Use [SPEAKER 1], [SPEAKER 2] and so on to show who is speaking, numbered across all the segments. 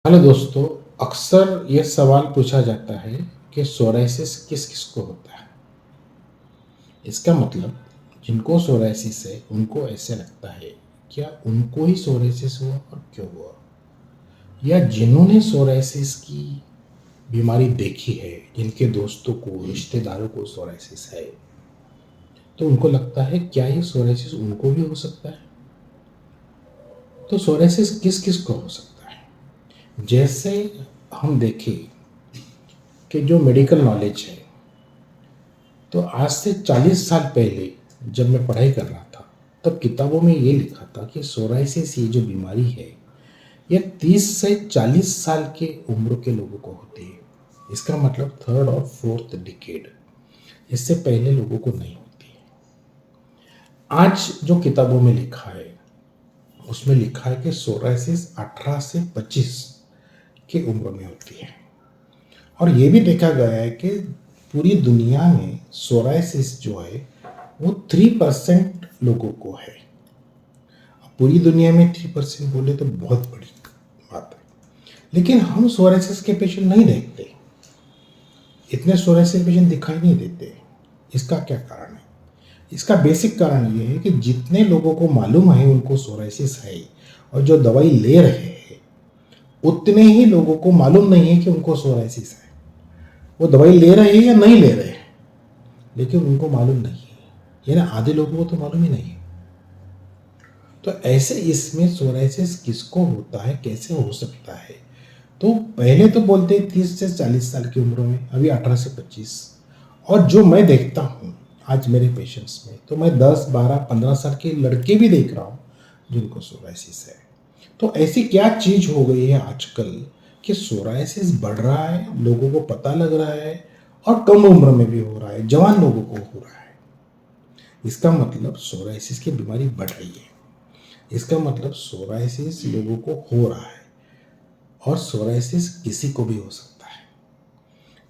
[SPEAKER 1] Hello दोस्तों, अक्सर ये सवाल पूछा जाता है कि सोराइसिस किस-किस को होता है? इसका मतलब जिनको सोराइसिस है, उनको ऐसे लगता है, क्या उनको ही सोराइसिस हुआ और क्यों हुआ? या जिन्होंने सोराइसिस की बीमारी देखी है, जिनके दोस्तों को, रिश्तेदारों को सोराइसिस है, तो उनको लगता है क्या ये सोराइसिस उनको भी हो सकता है? तो सोराइसिस किस-किस को हो सकता है? जैसे हम देखें कि जो मेडिकल नॉलेज है, तो आज से 40 साल पहले जब मैं पढ़ाई कर रहा था, तब किताबों में ये लिखा था कि सोराइसिस ये जो बीमारी है, ये 30 से 40 साल के उम्र के लोगों को होती है। इसका मतलब थर्ड और फोर्थ डिकेड, इससे पहले लोगों को नहीं होती है। आज जो किताबों में लिखा है, उसमें लिखा है कि सोराइसिस 18 से 25 की उम्र में होती है। और ये भी देखा गया है कि पूरी दुनिया में सोराइसिस जो है वो 3% लोगों को है। पूरी दुनिया में 3% बोले तो बहुत बड़ी बात है, लेकिन हम सोराइसिस के पेशेंट नहीं देखते, इतने सोराइसिस पेशेंट दिखाई नहीं देते। इसका क्या कारण है? इसका बेसिक कारण ये है कि जितने लोगों को मालूम है उनको सोराइसिस है और जो दवाई ले रहे हैं, उतने ही लोगों को मालूम नहीं है कि उनको सोराइसिस है। वो दवाई ले रहे हैं या नहीं ले रहे हैं, लेकिन उनको मालूम नहीं है। ये ना, आधे लोगों को तो मालूम ही नहीं है। तो ऐसे इसमें सोराइसिस किसको होता है, कैसे हो सकता है? तो पहले तो बोलते हैं 30 से 40 साल की उम्र में, अभी 18 से 25। और जो मैं देखता हूँ आज मेरे पेशेंट्स में, तो मैं 10, 12, 15 साल के लड़के भी देख रहा हूँ जिनको सोराइसिस है। तो ऐसी क्या चीज़ हो गई है आजकल कि सोराइसिस बढ़ रहा है, लोगों को पता लग रहा है और कम उम्र में भी हो रहा है, जवान लोगों को हो रहा है। इसका मतलब सोराइसिस की बीमारी बढ़ रही है। इसका मतलब सोराइसिस लोगों को हो रहा है और सोराइसिस किसी को भी हो सकता है।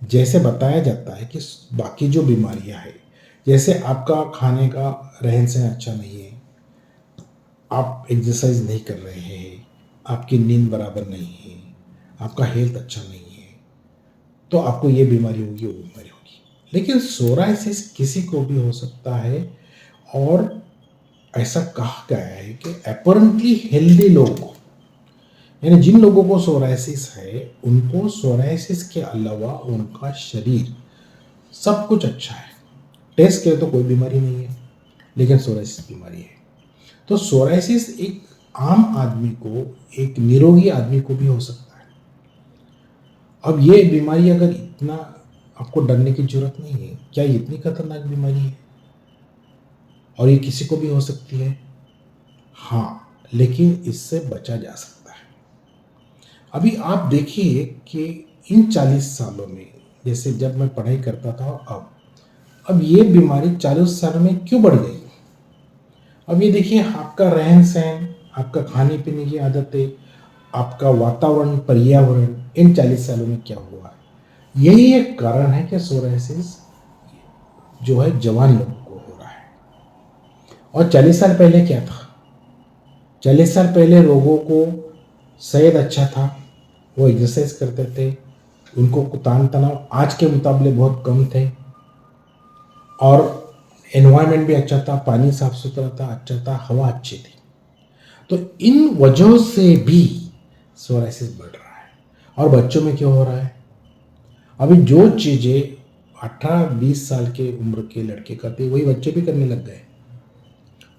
[SPEAKER 1] जैसे बताया जाता है कि बाकी जो बीमारियां हैं, जैसे आपका खाने का रहन सहन अच्छा नहीं है, आप एक्सरसाइज नहीं कर रहे हैं, आपकी नींद बराबर नहीं है, आपका हेल्थ अच्छा नहीं है, तो आपको ये बीमारी होगी, वो बीमारी होगी। लेकिन सोराइसिस किसी को भी हो सकता है। और ऐसा कहा गया है कि अपरेंटली हेल्दी लोगों को, यानी जिन लोगों को सोराइसिस है, उनको सोराइसिस के अलावा उनका शरीर सब कुछ अच्छा है। टेस्ट किया तो कोई बीमारी नहीं है, लेकिन सोराइसिस बीमारी है। तो सोराइसिस एक आम आदमी को, एक निरोगी आदमी को भी हो सकता है। अब ये बीमारी अगर इतना, आपको डरने की जरूरत नहीं है। क्या ये इतनी खतरनाक बीमारी है और ये किसी को भी हो सकती है? हाँ, लेकिन इससे बचा जा सकता है। अभी आप देखिए कि इन 40 सालों में, जैसे जब मैं पढ़ाई करता था और अब ये बीमारी 40 सालों में क्यों बढ़ गई? अब ये देखिए, आपका रहन सहन, आपका खाने पीने की आदतें, आपका वातावरण, पर्यावरण, इन 40 सालों में क्या हुआ है? यही एक कारण है कि सोराइसिस जो है जवान लोगों को हो रहा है। और 40 साल पहले क्या था? 40 साल पहले लोगों को सेहत अच्छा था, वो एक्सरसाइज करते थे, उनको तान तनाव आज के मुकाबले बहुत कम थे, और एनवायरनमेंट भी अच्छा था, पानी साफ सुथरा था, अच्छा था, हवा अच्छी थी। तो इन वजहों से भी सोराइसिस बढ़ रहा है। और बच्चों में क्यों हो रहा है? अभी जो चीज़ें 18-20 साल के उम्र के लड़के करते, वही बच्चे भी करने लग गए।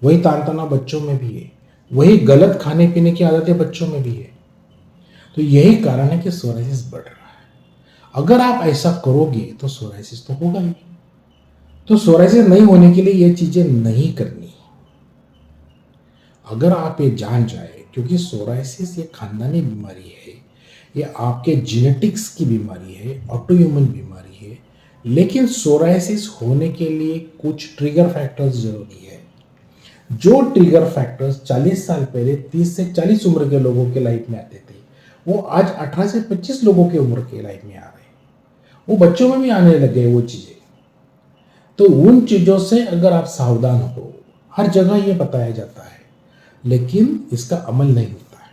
[SPEAKER 1] वही तान तनाव बच्चों में भी है, वही गलत खाने पीने की आदतें बच्चों में भी है। तो यही कारण है कि सोराइसिस बढ़ रहा है। अगर आप ऐसा करोगे तो सोराइसिस तो होगा ही। तो सोराइसिस नहीं होने के लिए ये चीजें नहीं करनी। अगर आप ये जान जाए, क्योंकि सोराइसिस ये खानदानी बीमारी है, ये आपके जेनेटिक्स की बीमारी है, ऑटोइम्यून बीमारी है। लेकिन सोराइसिस होने के लिए कुछ ट्रिगर फैक्टर्स जरूरी है। जो ट्रिगर फैक्टर्स 40 साल पहले 30 से 40 उम्र के लोगों के लाइफ में आते थे, वो आज 18 से 25 लोगों के उम्र के लाइफ में आ रहे हैं। वो बच्चों में भी आने लगे वो चीजें। तो उन चीजों से अगर आप सावधान हो, हर जगह ये बताया जाता है, लेकिन इसका अमल नहीं होता है।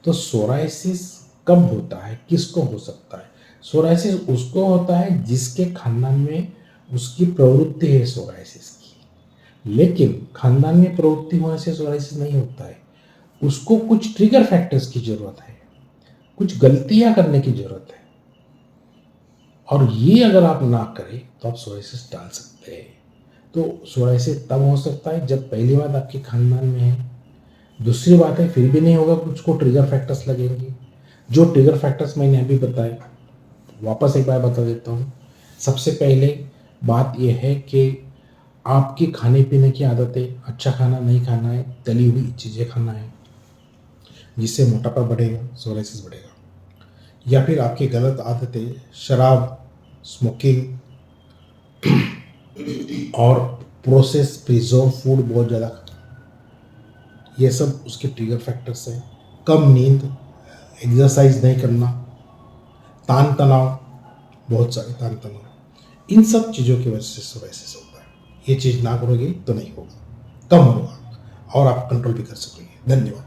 [SPEAKER 1] तो सोराइसिस कब होता है, किसको हो सकता है? सोराइसिस उसको होता है जिसके खानदान में उसकी प्रवृत्ति है सोराइसिस की। लेकिन खानदान में प्रवृत्ति होने से सोराइसिस नहीं होता है। उसको कुछ ट्रिगर फैक्टर्स की ज़रूरत है, कुछ गलतियाँ करने की ज़रूरत है। और ये अगर आप ना करें तो आप सोराइसिस टाल सकते हैं। तो सोराइसिस तब हो सकता है जब पहली बात आपके खानदान में है, दूसरी बात है फिर भी नहीं होगा, कुछ को ट्रिगर फैक्टर्स लगेंगे। जो ट्रिगर फैक्टर्स मैंने अभी बताए, वापस एक बार बता देता हूँ। सबसे पहले बात यह है कि आपकी खाने पीने की आदतें, अच्छा खाना नहीं खाना है, तली हुई चीज़ें खाना है, जिससे मोटापा बढ़ेगा, सोराइसिस बढ़ेगा। या फिर आपकी गलत आदतें, शराब, स्मोकिंग और प्रोसेस प्रिजर्व फूड बहुत ज़्यादा खाना, ये सब उसके ट्रिगर फैक्टर्स हैं। कम नींद, एक्सरसाइज नहीं करना, तान तनाव, बहुत सारे तान तनाव, इन सब चीज़ों की वजह से सोराइसिस होता है। ये चीज़ ना करोगे तो नहीं होगा, कम होगा और आप कंट्रोल भी कर सकोगे। धन्यवाद।